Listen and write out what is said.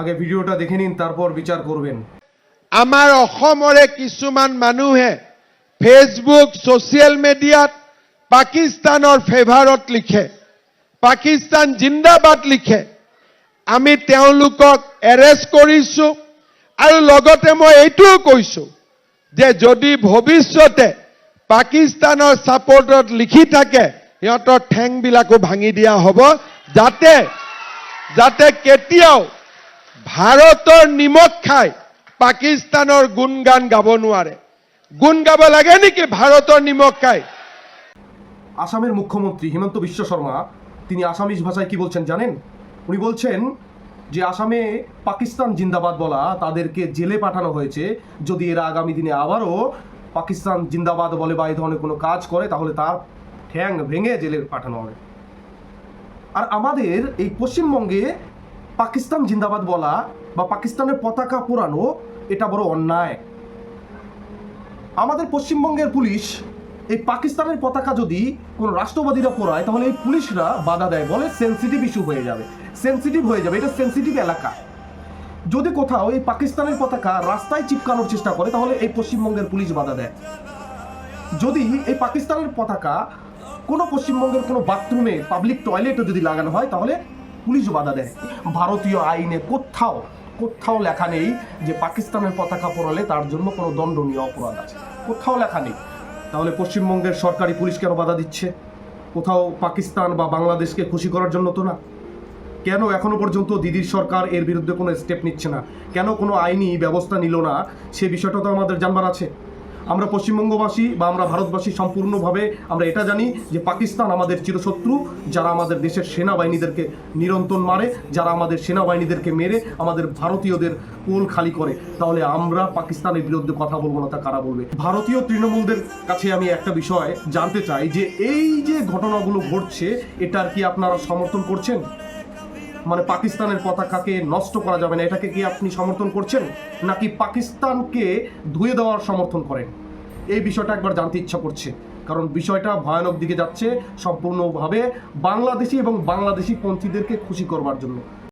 আগে ভিডিওটা দেখে নিন, তারপর বিচার করবেন। আমাৰ অসমৰে কিছুমান মানুহে ফেচবুক ছ'চিয়েল মিডিয়াত পাকিস্তানৰ ফেভাৰত লিখে, পাকিস্তান জিন্দাবাদ লিখে। আমি তেওঁলোকক এৰেষ্ট কৰিছোঁ আৰু লগতে মই এইটোও কৈছোঁ যে যদি ভৱিষ্যতে পাকিস্তানৰ ছাপৰ্টত লিখি থাকে সিহঁতৰ ঠেংবিলাকো ভাঙি দিয়া হ'ব, যাতে কেতিয়াও ভাৰতৰ নিমখ খাই পাকিস্তানৰ গুণগান গাব নোৱাৰে। গুণ গাব লাগে নেকি ভাৰতৰ নিমখ খাই? আসামের মুখ্যমন্ত্রী হিমন্ত বিশ্ব শর্মা তিনি আসামিজ ভাষায় কি বলছেন জানেন? উনি বলছেন যে আসামে পাকিস্তান জিন্দাবাদ বলা তাদেরকে জেলে পাঠানো হয়েছে। যদি এরা আগামী দিনে আবারও পাকিস্তান জিন্দাবাদ বলে বা এই ধরনের কোনো কাজ করে তাহলে তার ঠ্যাং ভেঙে জেলে পাঠানো হবে। আর আমাদের এই পশ্চিমবঙ্গে পাকিস্তান জিন্দাবাদ বলা বা পাকিস্তানের পতাকা পোড়ানো এটা বড় অন্যায়। আমাদের পশ্চিমবঙ্গের পুলিশ এই পাকিস্তানের পতাকা যদি কোনো রাষ্ট্রবাদীরা পোড়ায় তাহলে এই পুলিশরা বাধা দেয়, বলে সেন্সিটিভ ইস্যু হয়ে যাবে, এটা সেন্সিটিভ এলাকা। যদি কোথাও এই পাকিস্তানের পতাকা রাস্তায় চিপকানোর চেষ্টা করে তাহলে এই পশ্চিমবঙ্গের পুলিশ বাধা দেয়। যদি এই পাকিস্তানের পতাকা কোনো পশ্চিমবঙ্গের কোনো বাথরুমে পাবলিক টয়লেটে যদি লাগানো হয় তাহলে পুলিশ বাধা দেয়। ভারতীয় আইনে কোথাও লেখা নেই যে পাকিস্তানের পতাকা পোড়ালে তার জন্য কোনো দণ্ডনীয় অপরাধ আছে, কোথাও লেখা নেই। তাহলে পশ্চিমবঙ্গের সরকারি পুলিশ কেন বাধা দিচ্ছে? কোথাও পাকিস্তান বা বাংলাদেশকে খুশি করার জন্য তো না। কেন এখনো পর্যন্ত দিদির সরকার এর বিরুদ্ধে কোনো স্টেপ নিচ্ছে না? কেন কোনো আইনি ব্যবস্থা নিল না? সে বিষয়টা তো আমাদের জানবার আছে। আমরা পশ্চিমবঙ্গবাসী বা আমরা ভারতবাসী সম্পূর্ণভাবে আমরা এটা জানি যে পাকিস্তান আমাদের চিরশত্রু, যারা আমাদের দেশের সেনাবাহিনীদেরকে নিরন্তর মারে, যারা আমাদের সেনাবাহিনীদেরকে মেরে আমাদের ভারতীয়দের কোল খালি করে। তাহলে আমরা পাকিস্তানের বিরুদ্ধে কথা বলবো না, তা কারা বলবে? ভারতীয় তৃণমূলদের কাছে আমি একটা বিষয় জানতে চাই যে এই যে ঘটনাগুলো ঘটছে এটার কি আপনারা সমর্থন করছেন? মানে পাকিস্তানের পতাকাকে নষ্ট করা যাবে না, এটাকে কি আপনি সমর্থন করছেন, নাকি পাকিস্তানকে ধুয়ে দেওয়ার সমর্থন করেন? এই বিষয়টা একবার জানতে ইচ্ছা করছে, কারণ বিষয়টা ভয়ানক দিকে যাচ্ছে সম্পূর্ণভাবে বাংলাদেশি এবং বাংলাদেশি পন্থীদেরকে খুশি করবার জন্য।